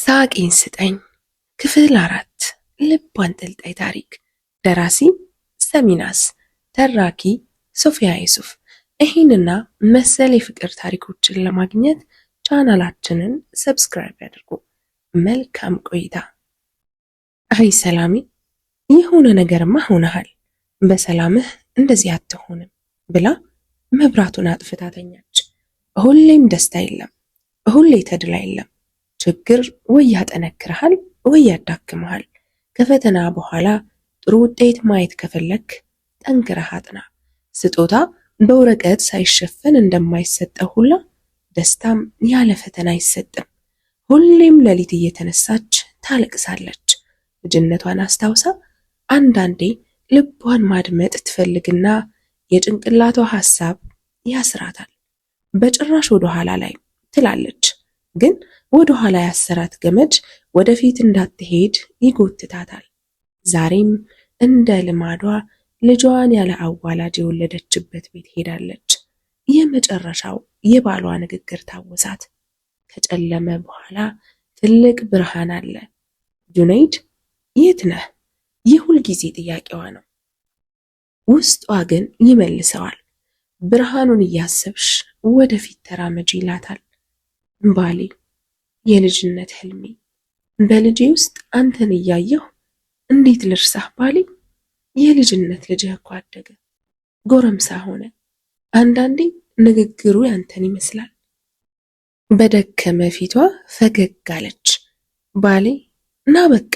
ሳቄን ስጠኝ ክፍል 4 ልብ አንጠልጣይ ታሪክ። ደራሲ ሰሚናስ፣ ተራኪ ሶፊያ ዩሱፍ። ይህንና መሰል የፍቅር ታሪኮችን ለማግኘት ቻናላችንን ሰብስክራይብ ያድርጉ። መልካም ቆይታ። አይ ሰላሚ፣ የሆነ ነገርማ ሆነሃል፣ በሰላምህ እንደዚህ አትሆንም ብላ መብራቱን አጥፍታ ተኛች። ሁሌም ደስታ የለም፣ ሁሌ ተድላ የለም። ችግር ወይ ያጠነክርሃል ወይ ያዳክምሃል። ከፈተና በኋላ ጥሩ ውጤት ማየት ከፈለክ ጠንክረህ አጥና። ስጦታ በወረቀት ሳይሸፈን እንደማይሰጠው ሁላ ደስታም ያለ ፈተና አይሰጥም። ሁሌም ሌሊት እየተነሳች ታለቅሳለች። ልጅነቷን አስታውሳ አንዳንዴ ልቧን ማድመጥ ትፈልግና የጭንቅላቷ ሐሳብ ያስራታል። በጭራሽ ወደ ኋላ ላይ ትላለች፣ ግን ወደ ኋላ ያሰራት ገመድ ወደፊት እንዳትሄድ ይጎትታታል። ዛሬም እንደ ልማዷ ልጇን ያለ አዋላጅ የወለደችበት ቤት ሄዳለች። የመጨረሻው የባሏ ንግግር ታወሳት። ከጨለመ በኋላ ትልቅ ብርሃን አለ። ጁነይድ የት ነህ? የሁል ጊዜ ጥያቄዋ ነው። ውስጧ ግን ይመልሰዋል። ብርሃኑን እያሰብሽ ወደፊት ተራመጂ ይላታል። ባሌ፣ የልጅነት ህልሜ፣ በልጄ ውስጥ አንተን እያየሁ እንዴት ልርሳህ ባሌ። የልጅነት ልጅህ እኮ አደገ፣ ጎረምሳ ሆነ። አንዳንዴ ንግግሩ ያንተን ይመስላል። በደከመ ፊቷ ፈገግ አለች። ባሌ ና በቃ።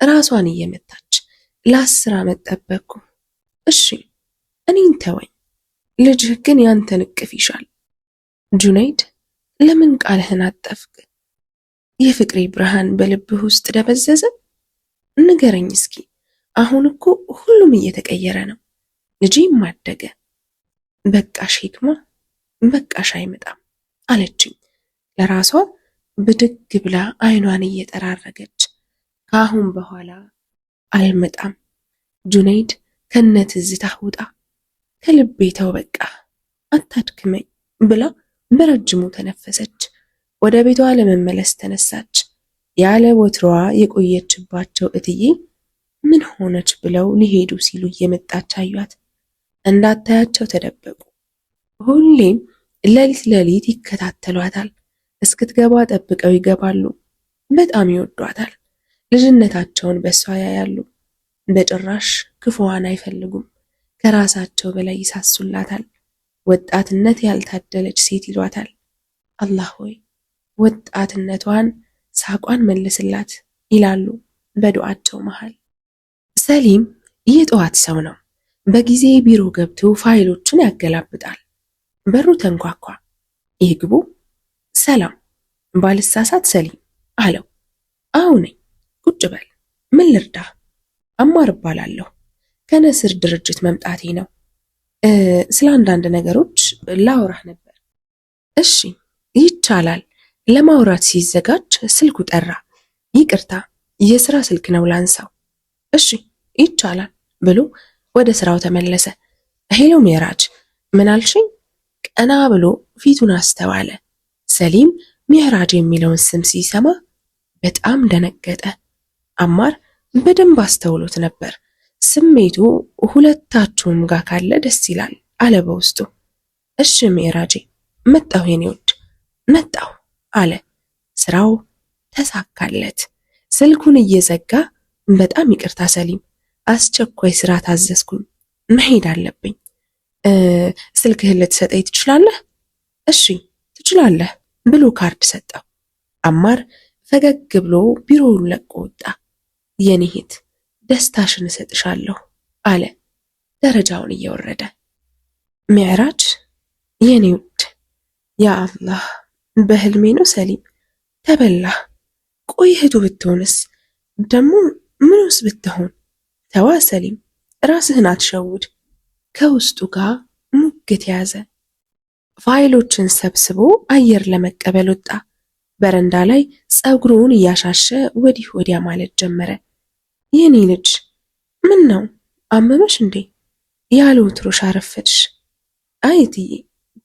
ራሷን እየመታች ለ10 ዓመት ጠበቅኩ። እሺ እኔን ተወኝ፣ ልጅህ ግን ያንተን እቅፍ ይሻል። ጁነይድ ለምን ቃልህን አጠፍክ? የፍቅሬ ብርሃን በልብህ ውስጥ ደበዘዘ? ንገረኝ እስኪ። አሁን እኮ ሁሉም እየተቀየረ ነው። ልጄም አደገ። በቃሽ ሂክማ፣ በቃሽ አይመጣም አለችኝ ለራሷ ብድግ ብላ አይኗን እየጠራረገች። ከአሁን በኋላ አልመጣም ጁነይድ፣ ከነትዝታ ውጣ፣ ከልቤ ተው፣ በቃ አታድክመኝ ብላ በረጅሙ ተነፈሰች። ወደ ቤቷ ለመመለስ ተነሳች። ያለ ወትሮዋ የቆየችባቸው እትዬ ምን ሆነች ብለው ሊሄዱ ሲሉ እየመጣች አዩት። እንዳታያቸው ተደበቁ። ሁሌም ሌሊት ሌሊት ይከታተሏታል። እስክትገባ ጠብቀው ይገባሉ። በጣም ይወዷታል። ልጅነታቸውን በሷ ያያሉ። በጭራሽ ክፉዋን አይፈልጉም። ከራሳቸው በላይ ይሳሱላታል። ወጣትነት ያልታደለች ሴት ይሏታል። አላህ ሆይ ወጣትነቷን ሳቋን መልስላት ይላሉ በዱዓቸው መሃል። ሰሊም የጠዋት ሰው ነው። በጊዜ ቢሮ ገብቶ ፋይሎቹን ያገላብጣል። በሩ ተንኳኳ። ይግቡ። ሰላም፣ ባልሳሳት ሰሊም አለው። አዎ ነኝ፣ ቁጭ በል። ምን ልርዳህ? አማር እባላለሁ። ከነስር ድርጅት መምጣቴ ነው። ስለ አንዳንድ ነገሮች ላውራህ ነበር። እሺ ይቻላል። ለማውራት ሲዘጋጅ ስልኩ ጠራ። ይቅርታ፣ የሥራ ስልክ ነው ላንሳው። እሺ ይቻላል ብሎ ወደ ስራው ተመለሰ። ሄሎ ሚዕራጅ፣ ምን አልሽኝ? ቀና ብሎ ፊቱን አስተዋለ። ሰሊም ሚዕራጅ የሚለውን ስም ሲሰማ በጣም ደነገጠ። አማር በደንብ አስተውሎት ነበር። ስሜቱ ሁለታችሁም ጋር ካለ ደስ ይላል አለ በውስጡ። እሺ ሚዕራጄ፣ መጣሁ የኔ ውድ መጣሁ አለ። ስራው ተሳካለት። ስልኩን እየዘጋ በጣም ይቅርታ ሰሊም፣ አስቸኳይ ስራ ታዘዝኩኝ፣ መሄድ አለብኝ። ስልክህን ልትሰጠኝ ትችላለህ? እሺ ትችላለህ ብሎ ካርድ ሰጠው። አማር ፈገግ ብሎ ቢሮውን ለቆ ወጣ። የኔ እህት ደስታሽን እሰጥሻለሁ አለ ደረጃውን እየወረደ። ሚዕራጅ የኔ ውድ፣ ያ አላህ፣ በህልሜ ነው ሰሊም፣ ተበላህ። ቆይ እህቱ ብትሆንስ? ደግሞ ምንስ ብትሆን? ተዋ ሰሊም፣ ራስህን አትሸውድ። ከውስጡ ጋር ሙግት ያዘ። ፋይሎችን ሰብስቦ አየር ለመቀበል ወጣ። በረንዳ ላይ ፀጉሩን እያሻሸ ወዲህ ወዲያ ማለት ጀመረ። የኔ ልጅ ምን ነው አመመሽ እንዴ? ያለ ወትሮሽ አረፈድሽ? አይ እትዬ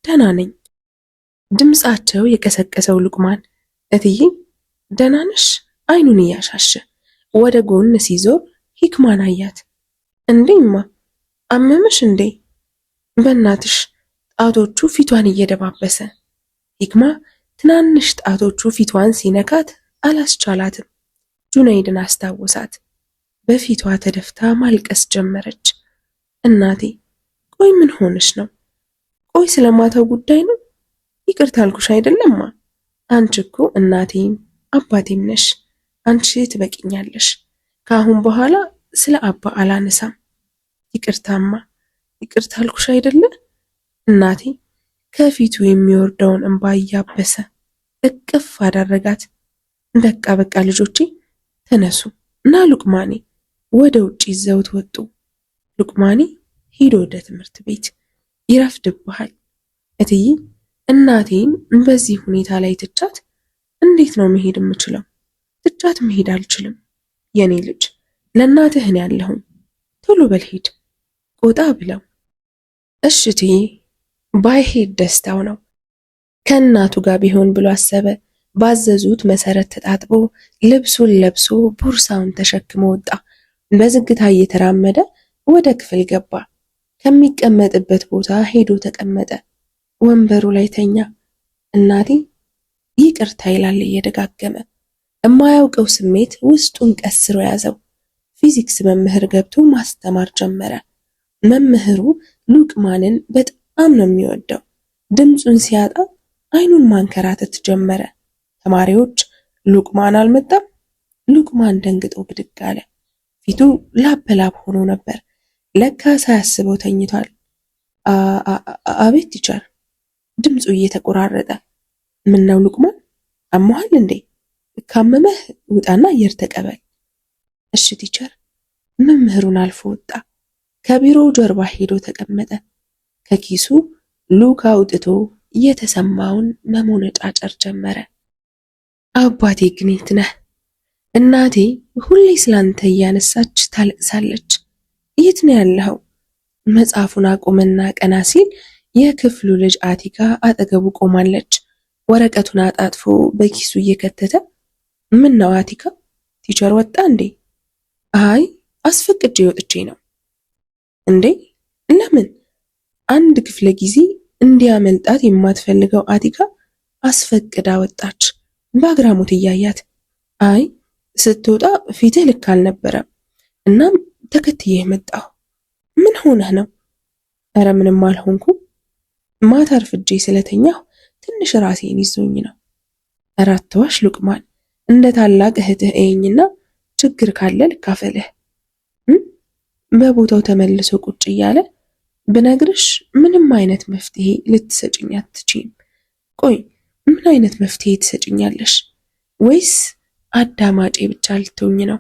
ደህና ነኝ። ድምፃቸው የቀሰቀሰው ሉቅማን እትዬ ደህና ነሽ? አይኑን እያሻሸ ወደ ጎን ሲዞር ሂክማን አያት። እንዴማ አመመሽ እንዴ? በእናትሽ ጣቶቹ ፊቷን እየደባበሰ። ሂክማ ትናንሽ ጣቶቹ ፊቷን ሲነካት አላስቻላትም። ጁነይድን አስታወሳት። በፊቷ ተደፍታ ማልቀስ ጀመረች። እናቴ ቆይ ምን ሆነሽ ነው? ቆይ ስለማታው ጉዳይ ነው? ይቅርታ አልኩሽ አይደለማ? አንቺ እኮ እናቴም አባቴም ነሽ። አንቺ ትበቂኛለሽ። ከአሁን በኋላ ስለ አባ አላነሳም። ይቅርታማ፣ ይቅርታ አልኩሽ አይደለ? እናቴ ከፊቱ የሚወርደውን እንባ እያበሰ እቅፍ አደረጋት። በቃ በቃ ልጆቼ ተነሱ እና ሉቅማኔ ወደ ውጭ ይዘውት ወጡ። ሉቅማኔ ሂዶ ወደ ትምህርት ቤት ይረፍድብሃል። እትዬ እናቴን በዚህ ሁኔታ ላይ ትቻት እንዴት ነው መሄድ የምችለው? ትቻት መሄድ አልችልም። የኔ ልጅ ለእናትህን ያለሁኝ ቶሎ በል ሂድ ቆጣ ብለው። እሺ እትዬ ባይሄድ ደስታው ነው። ከእናቱ ጋር ቢሆን ብሎ አሰበ። ባዘዙት መሰረት ተጣጥቦ ልብሱን ለብሶ ቦርሳውን ተሸክሞ ወጣ። በዝግታ እየተራመደ ወደ ክፍል ገባ። ከሚቀመጥበት ቦታ ሄዶ ተቀመጠ። ወንበሩ ላይ ተኛ። እናቴ ይቅርታ ይላል እየደጋገመ። የማያውቀው ስሜት ውስጡን ቀስሮ ያዘው። ፊዚክስ መምህር ገብቶ ማስተማር ጀመረ። መምህሩ ሉቅማንን በጣም ነው የሚወደው። ድምፁን ሲያጣ አይኑን ማንከራተት ጀመረ። ተማሪዎች ሉቅማን አልመጣም? ሉቅማን ደንግጦ ብድግ አለ። ፊቱ ላብ በላብ ሆኖ ነበር። ለካ ሳያስበው ተኝቷል። አቤት ቲቸር። ድምፁ እየተቆራረጠ። ምነው ሉቅማን አሞሃል እንዴ? ካመመህ ውጣና አየር ተቀበል። እሺ ቲቸር። መምህሩን አልፎ ወጣ። ከቢሮው ጀርባ ሄዶ ተቀመጠ። ከኪሱ ሉክ አውጥቶ የተሰማውን መሞነጫጨር ጀመረ። አባቴ ግን የት ነህ? እናቴ ሁሌ ስላንተ እያነሳች ታለቅሳለች። የት ነው ያለኸው? መጽሐፉን አቆመና ቀና ሲል የክፍሉ ልጅ አቲካ አጠገቡ ቆማለች። ወረቀቱን አጣጥፎ በኪሱ እየከተተ ምን ነው አቲካ? ቲቸር ወጣ እንዴ? አይ አስፈቅጄ ወጥቼ ነው። እንዴ ለምን? አንድ ክፍለ ጊዜ እንዲያመልጣት የማትፈልገው አቲካ አስፈቅዳ ወጣች። በአግራሞት እያያት አይ ስትወጣ ፊትህ ልክ አልነበረም፣ እናም ተከትዬ መጣሁ። ምን ሆነህ ነው? ኧረ ምንም አልሆንኩም። ማታ አርፍጄ ስለተኛሁ ትንሽ ራሴን ይዞኝ ነው። ኧረ አትዋሽ ሉቅማን፣ እንደ ታላቅ እህትህ እየኝና ችግር ካለ ልካፈልህ። በቦታው ተመልሶ ቁጭ እያለ ብነግርሽ ምንም አይነት መፍትሄ ልትሰጭኝ አትችይም። ቆይ ምን አይነት መፍትሄ ትሰጭኛለሽ? ወይስ አዳማጬ ብቻ ልትሆኝ ነው?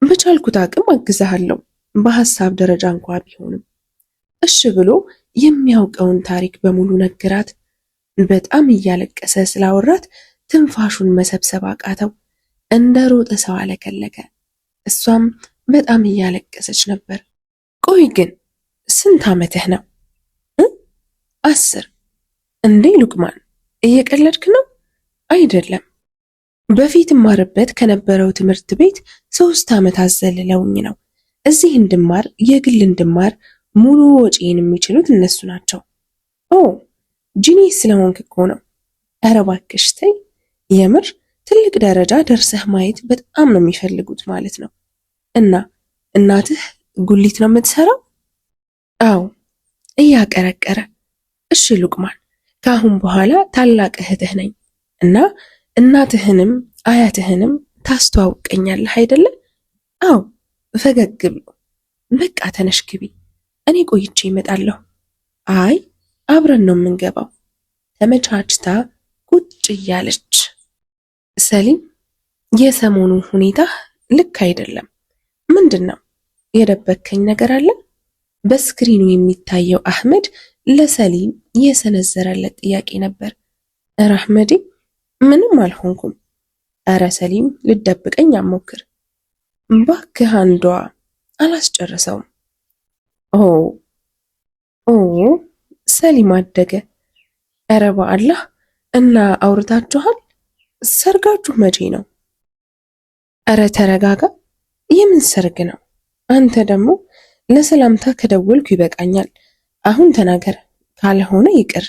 በቻልኩት አቅም አግዛሃለሁ፣ በሐሳብ ደረጃ እንኳ ቢሆንም። እሺ ብሎ የሚያውቀውን ታሪክ በሙሉ ነገራት። በጣም እያለቀሰ ስላወራት ትንፋሹን መሰብሰብ አቃተው። እንደ ሮጠ ሰው አለከለከ። እሷም በጣም እያለቀሰች ነበር። ቆይ ግን ስንት ዓመትህ ነው? 10 እንዴ ሉቅማን እየቀለድክ ነው? አይደለም። በፊት እማርበት ከነበረው ትምህርት ቤት 3 ዓመት አዘልለውኝ ነው። እዚህ እንድማር የግል እንድማር ሙሉ ወጪን የሚችሉት እነሱ ናቸው። ኦ ጂኒስ ስለሆንክ እኮ ነው። ኧረ እባክሽ ተይ። የምር ትልቅ ደረጃ ደርሰህ ማየት በጣም ነው የሚፈልጉት ማለት ነው። እና እናትህ ጉሊት ነው የምትሰራው? አዎ እያቀረቀረ። እሺ ሉቅማን ከአሁን በኋላ ታላቅ እህትህ ነኝ እና እናትህንም አያትህንም ታስተዋውቀኛለህ አይደለ? አዎ ፈገግ ብሎ። በቃ ተነሽ ግቢ፣ እኔ ቆይቼ እመጣለሁ። አይ አብረን ነው የምንገባው። ተመቻችታ ቁጭ እያለች ሰሊም የሰሞኑ ሁኔታ ልክ አይደለም። ምንድን ነው? የደበከኝ ነገር አለ? በስክሪኑ የሚታየው አህመድ ለሰሊም የሰነዘረለት ጥያቄ ነበር። ኧረ አህመዴ ምንም አልሆንኩም። ኧረ ሰሊም ልደብቀኝ አሞክር ባክህ። አንዷ አላስጨረሰውም። ኦ ሰሊም አደገ። ኧረ በአላህ እና አውርታችኋል? ሰርጋችሁ መቼ ነው? እረ ተረጋጋ። የምን ሰርግ ነው? አንተ ደግሞ ለሰላምታ ከደወልኩ ይበቃኛል። አሁን ተናገር፣ ካልሆነ ይቅር።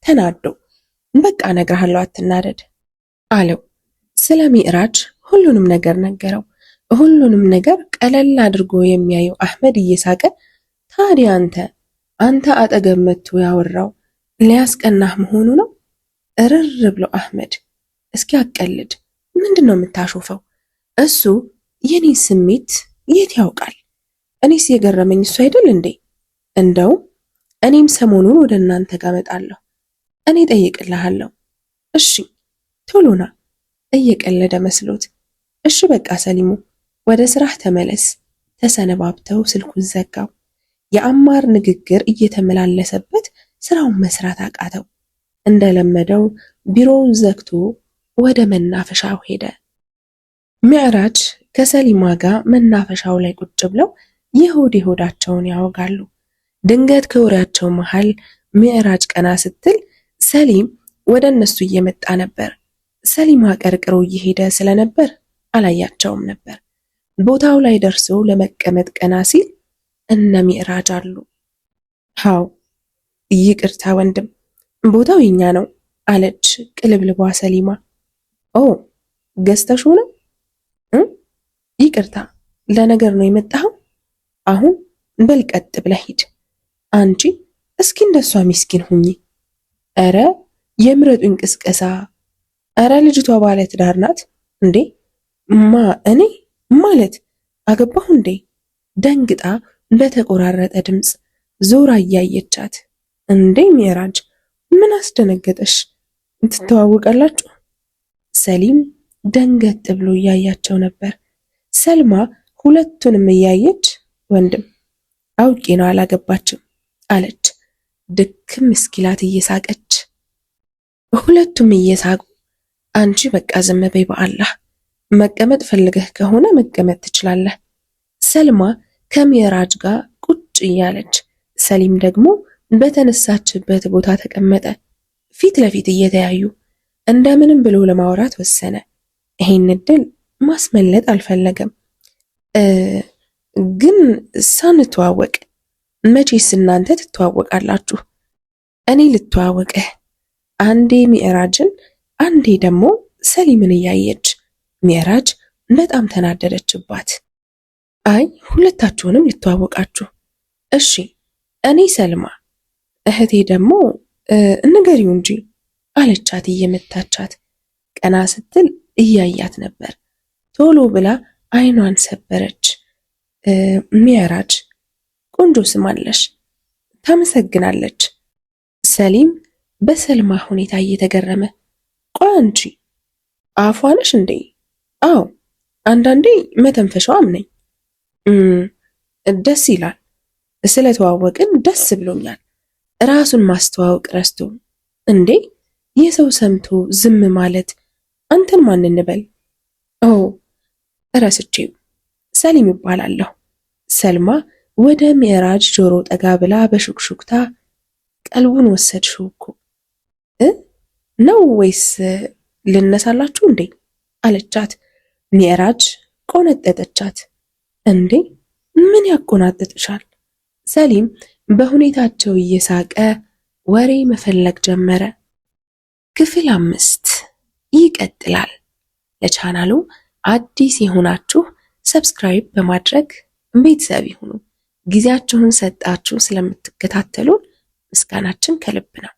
ተናዶ በቃ እነግርሃለሁ፣ አትናደድ አለው። ስለ ሚዕራጅ ሁሉንም ነገር ነገረው። ሁሉንም ነገር ቀለል አድርጎ የሚያየው አህመድ እየሳቀ ታዲያ አንተ አጠገብ መጥቶ ያወራው ሊያስቀናህ መሆኑ ነው? እርር ብሎ አህመድ እስኪ አቀልድ፣ ምንድን ነው የምታሾፈው? እሱ የኔ ስሜት የት ያውቃል? እኔስ የገረመኝ እሱ አይደል እንዴ? እንደውም እኔም ሰሞኑን ወደ እናንተ ጋር መጣለሁ። እኔ ጠይቅልሃለሁ። እሺ ቶሎና እየቀለደ መስሎት እሺ በቃ ሰሊሙ ወደ ስራህ ተመለስ። ተሰነባብተው ስልኩን ዘጋው። የአማር ንግግር እየተመላለሰበት ስራውን መስራት አቃተው። እንደለመደው ቢሮውን ዘግቶ ወደ መናፈሻው ሄደ። ሚዕራጅ ከሰሊማ ጋር መናፈሻው ላይ ቁጭ ብለው የሆድ የሆዳቸውን ያወጋሉ። ድንገት ከወሬያቸው መሃል ሚዕራጅ ቀና ስትል ሰሊም ወደ እነሱ እየመጣ ነበር። ሰሊማ ቀርቅሮ እየሄደ ስለነበር አላያቸውም ነበር። ቦታው ላይ ደርሶ ለመቀመጥ ቀና ሲል እነ ሚዕራጅ አሉ። ሃው ይቅርታ ወንድም፣ ቦታው የኛ ነው አለች ቅልብልቧ ሰሊማ። ኦ ገዝተሽው ነው? ይቅርታ ለነገር ነው የመጣኸው? አሁን በል ቀጥ ብለህ ሂድ። አንቺ እስኪ እንደሷ ሚስኪን ሁኚ። ኧረ የምረጡኝ ቅስቀሳ። ኧረ ልጅቷ ባለ ትዳር ናት እንዴ? እኔ ማለት አገባሁ እንዴ? ደንግጣ በተቆራረጠ ድምፅ ዞራ እያየቻት እንዴ ሚዕራጅ ምን አስደነገጠሽ? ትተዋወቃላችሁ? ሰሊም ደንገጥ ብሎ እያያቸው ነበር። ሰልማ ሁለቱንም እያየች ወንድም አውቄ ነው አላገባችም አለች ድክም እስኪላት እየሳቀች። ሁለቱም እየሳቁ አንቺ በቃ ዝም በይ በአላህ፣ መቀመጥ ፈልገህ ከሆነ መቀመጥ ትችላለህ። ሰልማ ከሚዕራጅ ጋር ቁጭ እያለች፣ ሰሊም ደግሞ በተነሳችበት ቦታ ተቀመጠ። ፊት ለፊት እየተያዩ እንደምንም ብሎ ለማውራት ወሰነ። ይሄን እድል ማስመለጥ አልፈለገም። ግን ሳንተዋወቅ መቼስ እናንተ ትተዋወቃላችሁ? እኔ ልተዋወቅህ። አንዴ ሚዕራጅን አንዴ ደግሞ ሰሊምን እያየች ሚዕራጅ በጣም ተናደደችባት። አይ ሁለታችሁንም ልተዋወቃችሁ። እሺ እኔ ሰልማ፣ እህቴ ደግሞ ንገሪው እንጂ አለቻት እየመታቻት። ቀና ስትል እያያት ነበር። ቶሎ ብላ አይኗን ሰበረች። ሚዕራጅ ቆንጆ ስም አለሽ፣ ታመሰግናለች። ሰሊም በሰልማ ሁኔታ እየተገረመ ቆይ አንቺ አፏ ነሽ እንዴ? አዎ አንዳንዴ መተንፈሻዋም ነኝ። ደስ ይላል። ስለተዋወቅን ደስ ብሎኛል። ራሱን ማስተዋወቅ ረስቶ እንዴ የሰው ሰምቶ ዝም ማለት። አንተን ማን እንበል? ኦ ረስቼው፣ ሰሊም ይባላለሁ። ሰልማ ወደ ሚዕራጅ ጆሮ ጠጋ ብላ በሹክሹክታ ቀልቡን ወሰድሽው እኮ ነው ወይስ ልነሳላችሁ እንዴ አለቻት። ሚዕራጅ ቆነጠጠቻት። እንዴ ምን ያቆናጥጥሻል? ሰሊም በሁኔታቸው እየሳቀ ወሬ መፈለግ ጀመረ። ክፍል 5 ይቀጥላል። ለቻናሉ አዲስ የሆናችሁ ሰብስክራይብ በማድረግ ቤተሰብ ይሁኑ። ጊዜያችሁን ሰጣችሁ ስለምትከታተሉን ምስጋናችን ከልብ ነው።